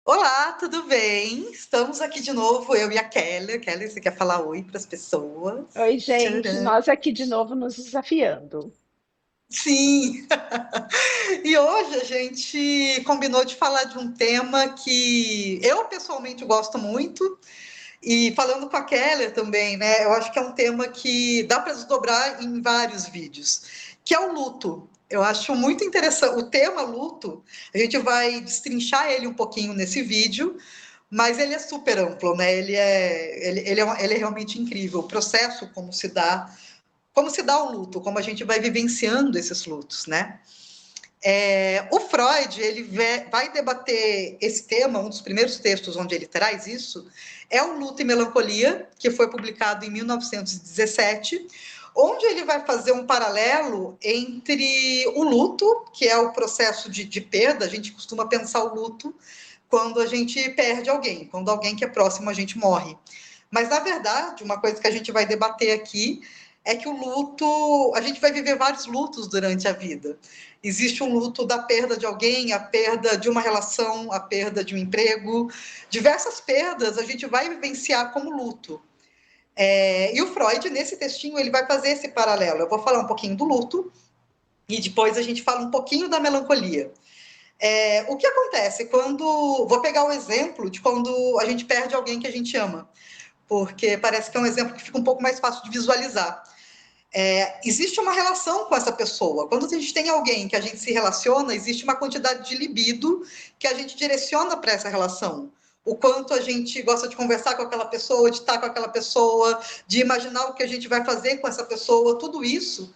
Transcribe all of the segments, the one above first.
Olá, tudo bem? Estamos aqui de novo, eu e a Kelly. Kelly, você quer falar oi para as pessoas? Oi, gente, Tcharam! nós aqui de novo nos desafiando. Sim! E hoje a gente combinou de falar de um tema que eu pessoalmente gosto muito, e falando com a Kelly também, né? Eu acho que é um tema que dá para desdobrar em vários vídeos, que é o luto. Eu acho muito interessante. O tema luto, a gente vai destrinchar ele um pouquinho nesse vídeo, mas ele é super amplo, né? Ele é realmente incrível. O processo, como se dá o luto, como a gente vai vivenciando esses lutos, né? O Freud vai debater esse tema, um dos primeiros textos onde ele traz isso, é o Luto e Melancolia, que foi publicado em 1917, onde ele vai fazer um paralelo entre o luto, que é o processo de perda, a gente costuma pensar o luto quando a gente perde alguém, quando alguém que é próximo a gente morre. Mas, na verdade, uma coisa que a gente vai debater aqui é que o luto, a gente vai viver vários lutos durante a vida. Existe um luto da perda de alguém, a perda de uma relação, a perda de um emprego. Diversas perdas a gente vai vivenciar como luto. E o Freud, nesse textinho, ele vai fazer esse paralelo. Eu vou falar um pouquinho do luto e depois a gente fala um pouquinho da melancolia. O que acontece quando. Vou pegar o exemplo de quando a gente perde alguém que a gente ama, porque parece que é um exemplo que fica um pouco mais fácil de visualizar. Existe uma relação com essa pessoa. Quando a gente tem alguém que a gente se relaciona, existe uma quantidade de libido que a gente direciona para essa relação. O quanto a gente gosta de conversar com aquela pessoa, de estar com aquela pessoa, de imaginar o que a gente vai fazer com essa pessoa, tudo isso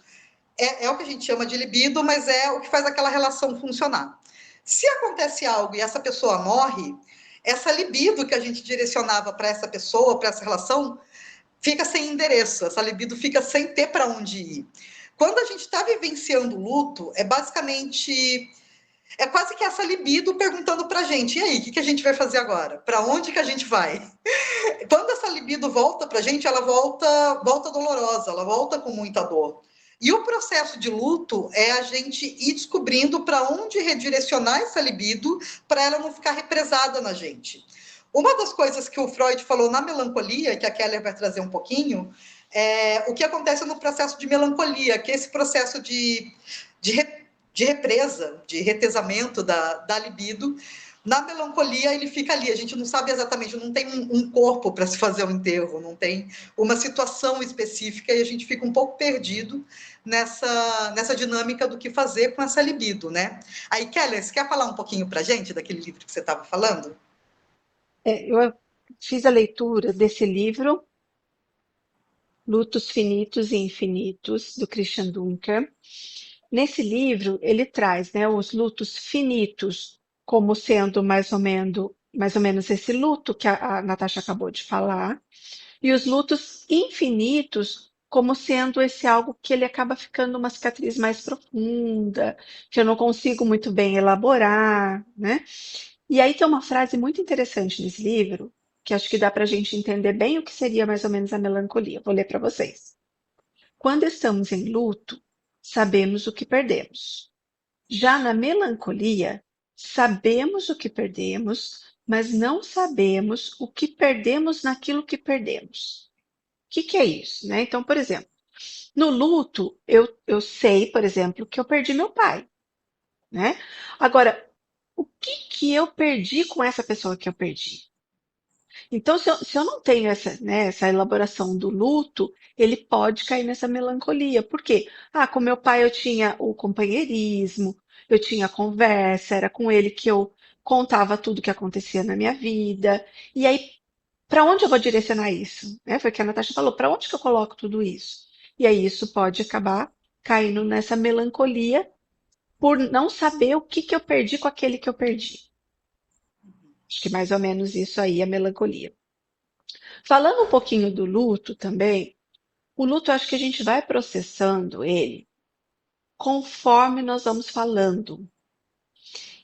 é o que a gente chama de libido, mas é o que faz aquela relação funcionar. Se acontece algo e essa pessoa morre, essa libido que a gente direcionava para essa pessoa, para essa relação, fica sem endereço, essa libido fica sem ter para onde ir. Quando a gente está vivenciando o luto, é basicamente, é quase que essa libido perguntando para a gente, e aí, o que a gente vai fazer agora? Para onde que a gente vai? Quando essa libido volta para a gente, ela volta dolorosa, ela volta com muita dor. E o processo de luto é a gente ir descobrindo para onde redirecionar essa libido para ela não ficar represada na gente. Uma das coisas que o Freud falou na melancolia, que a Keller vai trazer um pouquinho, é o que acontece no processo de melancolia, que é esse processo de, de represa, de retesamento da libido. Na melancolia, ele fica ali. A gente não sabe exatamente, não tem um corpo para se fazer o enterro, não tem uma situação específica e a gente fica um pouco perdido nessa dinâmica do que fazer com essa libido, né? Aí, Keller, você quer falar um pouquinho para a gente daquele livro que você estava falando? Eu fiz a leitura desse livro, Lutos Finitos e Infinitos, do Christian Dunker. Nesse livro, ele traz, né, os lutos finitos como sendo mais ou menos esse luto que a Natasha acabou de falar, e os lutos infinitos como sendo esse algo que ele acaba ficando uma cicatriz mais profunda, que eu não consigo muito bem elaborar, né? E aí tem uma frase muito interessante nesse livro, que acho que dá para a gente entender bem o que seria mais ou menos a melancolia. Vou ler para vocês. Quando estamos em luto, sabemos o que perdemos. Já na melancolia, sabemos o que perdemos, mas não sabemos o que perdemos naquilo que perdemos. O que é isso, né? Então, por exemplo, no luto, eu sei, por exemplo, que eu perdi meu pai, né? Agora, o que eu perdi com essa pessoa que eu perdi? Então, se eu não tenho essa, né, essa elaboração do luto, ele pode cair nessa melancolia. Por quê? Ah, com meu pai eu tinha o companheirismo, eu tinha a conversa, era com ele que eu contava tudo que acontecia na minha vida. E aí, para onde eu vou direcionar isso? Né? Foi o que a Natasha falou, para onde que eu coloco tudo isso? E aí isso pode acabar caindo nessa melancolia por não saber o que eu perdi com aquele que eu perdi. Acho que mais ou menos isso aí é melancolia. Falando um pouquinho do luto também, o luto eu acho que a gente vai processando ele conforme nós vamos falando.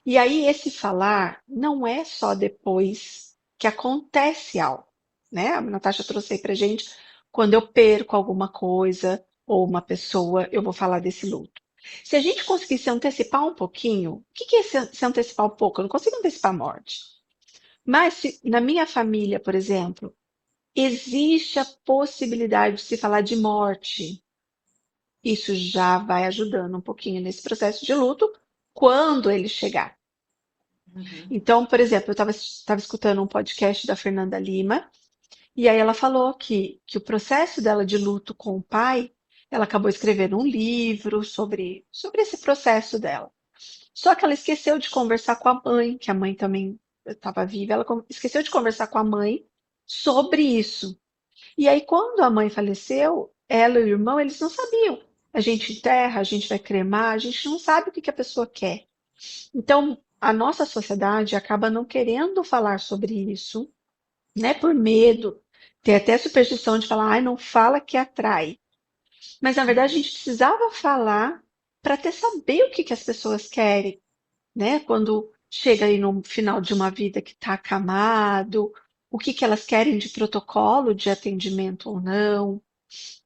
E aí esse falar não é só depois que acontece algo, né? A Natasha trouxe aí pra gente, quando eu perco alguma coisa ou uma pessoa, eu vou falar desse luto. Se a gente conseguir se antecipar um pouquinho, o que é se antecipar um pouco? Eu não consigo antecipar a morte. Mas se na minha família, por exemplo, existe a possibilidade de se falar de morte, isso já vai ajudando um pouquinho nesse processo de luto quando ele chegar. Uhum. Então, por exemplo, eu estava escutando um podcast da Fernanda Lima, e aí ela falou que o processo dela de luto com o pai, ela acabou escrevendo um livro sobre esse processo dela. Só que ela esqueceu de conversar com a mãe, que a mãe também estava viva, ela esqueceu de conversar com a mãe sobre isso. E aí, quando a mãe faleceu, ela e o irmão, eles não sabiam. A gente enterra, a gente vai cremar, a gente não sabe o que que a pessoa quer. Então, a nossa sociedade acaba não querendo falar sobre isso, né, por medo. Tem até superstição de falar, ai, não fala que atrai. Mas, na verdade, a gente precisava falar para até saber o que que as pessoas querem, né? Quando chega aí no final de uma vida que está acamado, o que que elas querem de protocolo de atendimento ou não.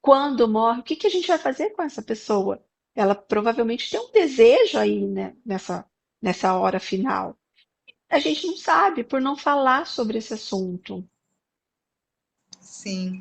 Quando morre, o que que a gente vai fazer com essa pessoa? Ela provavelmente tem um desejo aí, né, nessa hora final. A gente não sabe por não falar sobre esse assunto. Sim.